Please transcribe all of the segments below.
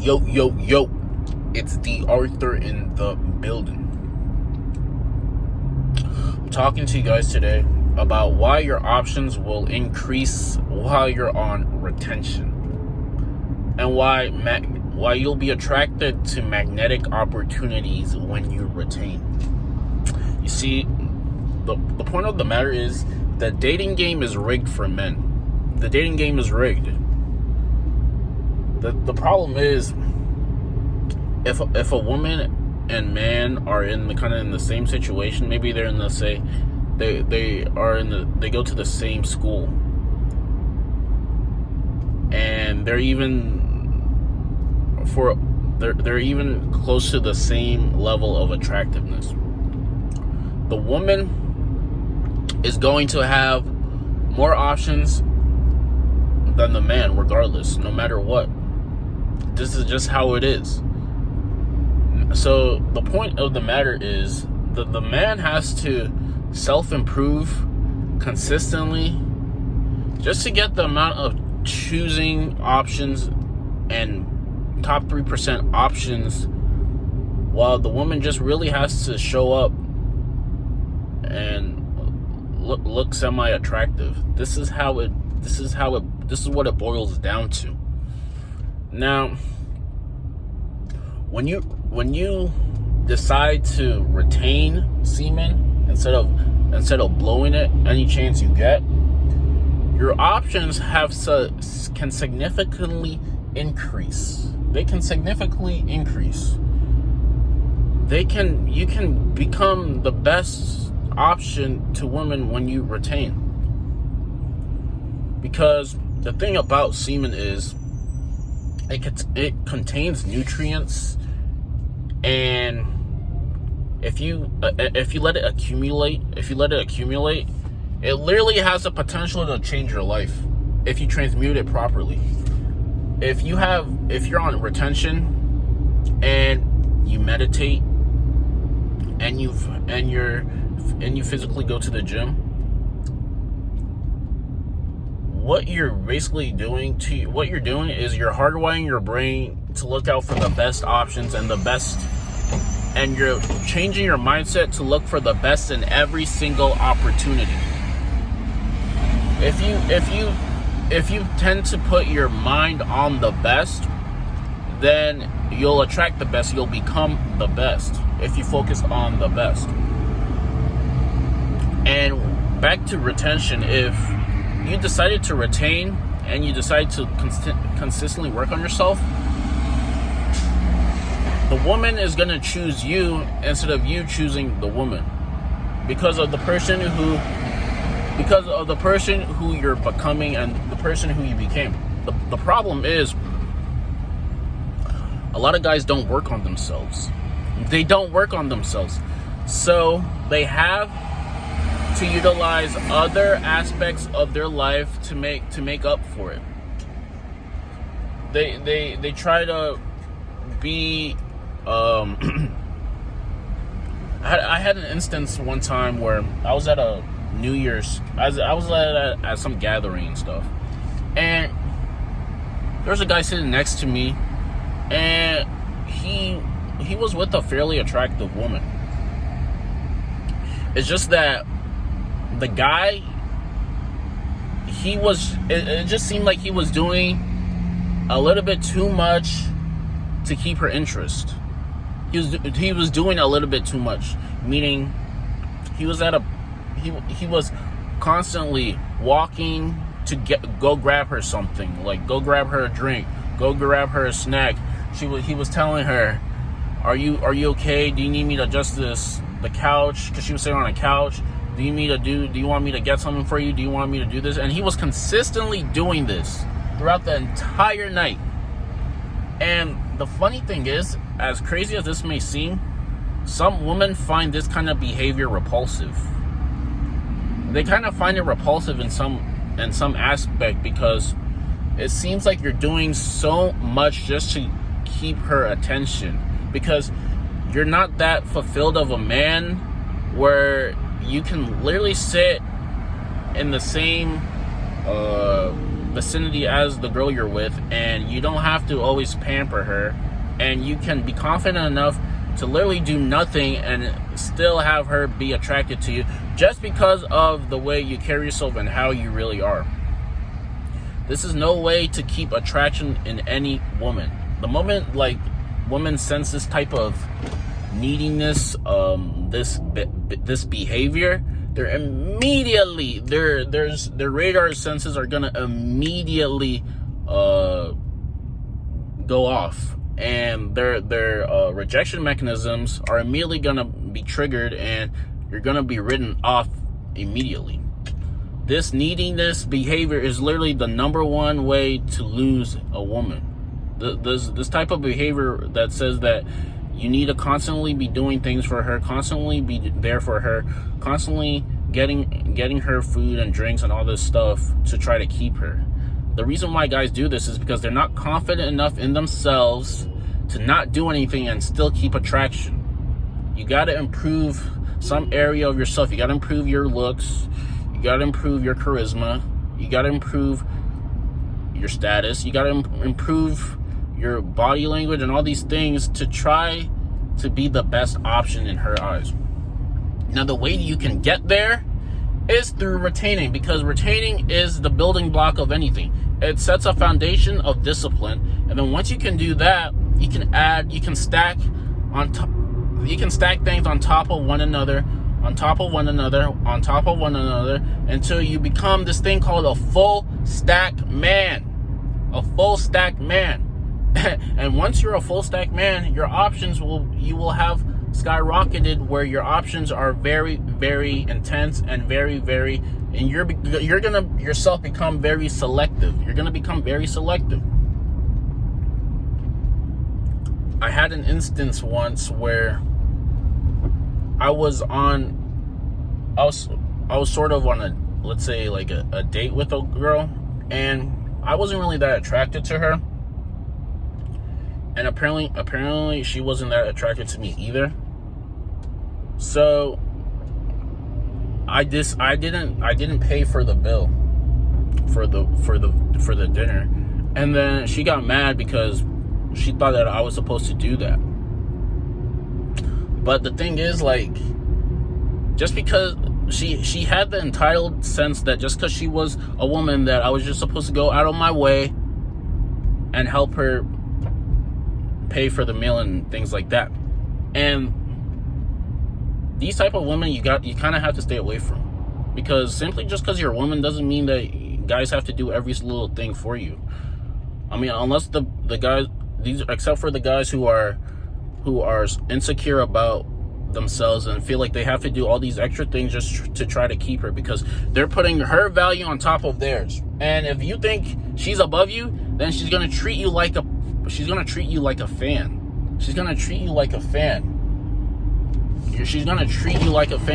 Yo, yo, yo. It's D.Arthur in the building. I'm talking to you guys today about why your options will increase while you're on retention. And why you'll be attracted to magnetic opportunities when you retain. You see, the point of the matter is the dating game is rigged for men. The dating game is rigged. The problem is if a woman and man are in the same situation, maybe they're in they go to the same school, and they're even close to the same level of attractiveness. The woman is going to have more options than the man, regardless, no matter what. This is just how it is. So the point of the matter is that the man has to self-improve consistently just to get the amount of choosing options and top 3% options, while the woman just really has to show up and look semi-attractive. This is what it boils down to. Now, when you decide to retain semen instead of blowing it any chance you get, your options can significantly increase. They can significantly increase. You can become the best option to women when you retain. Because the thing about semen is it contains nutrients, and if you let it accumulate, it literally has the potential to change your life if you transmute it properly. If you're on retention and you meditate and you physically go to the gym, what you're doing is you're hardwiring your brain to look out for the best options and and you're changing your mindset to look for the best in every single opportunity. If you tend to put your mind on the best, then you'll attract the best. You'll become the best if you focus on the best. And back to retention, if you decided to retain and you decide to consistently work on yourself, the woman is going to choose you instead of you choosing the woman, because of the person who you're becoming and the person who you became. The problem is a lot of guys don't work on themselves. They don't work on themselves. So they have to utilize other aspects of their life to make up for it. They try to be I had an instance one time where I was at a New Year's, I was at some gathering and stuff, and there was a guy sitting next to me, and he was with a fairly attractive woman. It's just that the guy, it just seemed like he was doing a little bit too much to keep her interest. He was doing a little bit too much, meaning he was constantly walking to go grab her something, like go grab her a drink, go grab her a snack. He was telling her, are you okay? Do you need me to adjust the couch? Because she was sitting on a couch. Do you want me to get something for you? Do you want me to do this? And he was consistently doing this throughout the entire night. And the funny thing is, as crazy as this may seem, some women find this kind of behavior repulsive. They kind of find it repulsive in some aspect, because it seems like you're doing so much just to keep her attention, because you're not that fulfilled of a man where you can literally sit in the same vicinity as the girl you're with, and you don't have to always pamper her, and you can be confident enough to literally do nothing and still have her be attracted to you just because of the way you carry yourself and how you really are. This is no way to keep attraction in any woman. The moment like women sense this type of neediness, this behavior, they're immediately their radar senses are gonna immediately go off, and their rejection mechanisms are immediately gonna be triggered, and you're gonna be written off immediately. This neediness behavior is literally the number one way to lose a woman. This type of behavior that says that you need to constantly be doing things for her, constantly be there for her, constantly getting her food and drinks and all this stuff to try to keep her. The reason why guys do this is because they're not confident enough in themselves to not do anything and still keep attraction. You got to improve some area of yourself. You got to improve your looks. You got to improve your charisma. You got to improve your status. You got to improve your body language and all these things to try to be the best option in her eyes. Now, the way you can get there is through retaining, because retaining is the building block of anything. It sets a foundation of discipline, and then once you can do that, you can stack things on top of one another, until you become this thing called a full stack man. And once you're a full stack man, your options you will have skyrocketed, where your options are very, very intense and very, very, and you're gonna yourself become very selective. You're gonna become very selective. I had an instance once where I was sort of on a, let's say, like a date with a girl, and I wasn't really that attracted to her, and apparently she wasn't that attracted to me either. So I didn't pay for the bill for the dinner, and then she got mad because she thought that I was supposed to do that. But the thing is, like, just because she had the entitled sense that just because she was a woman, that I was just supposed to go out of my way and help her pay for the meal and things like that. And these type of women you kind of have to stay away from, because simply just because you're a woman doesn't mean that guys have to do every little thing for you. I mean, unless the guys, except for the guys who are insecure about themselves and feel like they have to do all these extra things just to try to keep her, because they're putting her value on top of theirs. And if you think she's above you, then she's gonna treat you like a fan. She's gonna treat you like a fan. She's gonna treat you like a fan.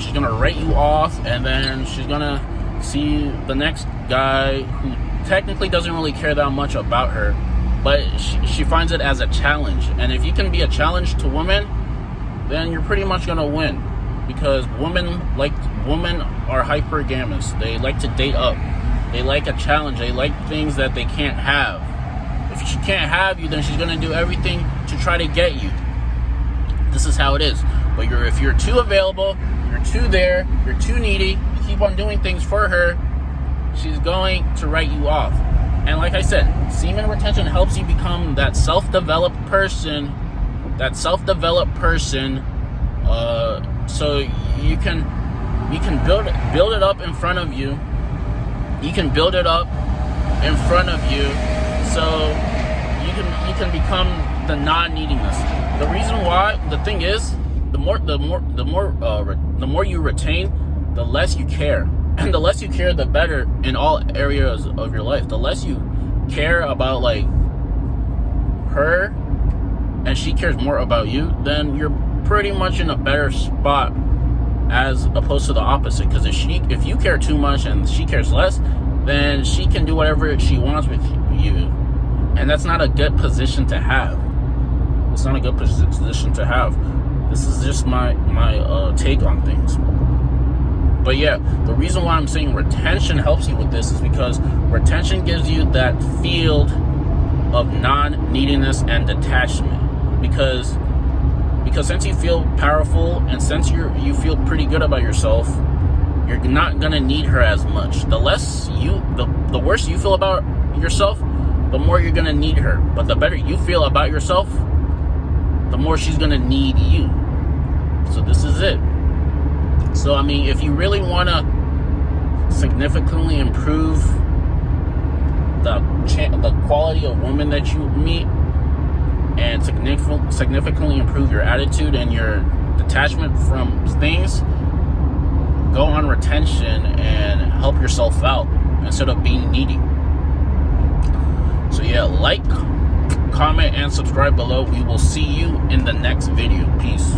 She's gonna write you off, and then she's gonna see the next guy who technically doesn't really care that much about her, but she finds it as a challenge. And if you can be a challenge to women, then you're pretty much gonna win, because women are hypergamous. They like to date up. They like a challenge. They like things that they can't have. If she can't have you, then she's gonna do everything to try to get you. This is how it is. But if you're too available, you're too there, you're too needy, you keep on doing things for her, she's going to write you off. And like I said, semen retention helps you become that self-developed person. So you can build it up in front of you. So you can become the non-neediness. The reason why, the thing is, the more you retain, the less you care. And the less you care, the better in all areas of your life. The less you care about like her and she cares more about you, then you're pretty much in a better spot, as opposed to the opposite. Because if you care too much and she cares less, then she can do whatever she wants with you, and that's not a good position to have. It's not a good position to have. This is just my take on things. But yeah, the reason why I'm saying retention helps you with this is because retention gives you that field of non-neediness and detachment. Because since you feel powerful and since you feel pretty good about yourself, you're not gonna need her as much. The worse you feel about yourself, the more you're gonna need her. But the better you feel about yourself, the more she's gonna need you. So this is it. So I mean, if you really wanna significantly improve the quality of women that you meet, and significantly improve your attitude and your detachment from things, go on retention and help yourself out instead of being needy. So yeah, like, comment, and subscribe below. We will see you in the next video. Peace.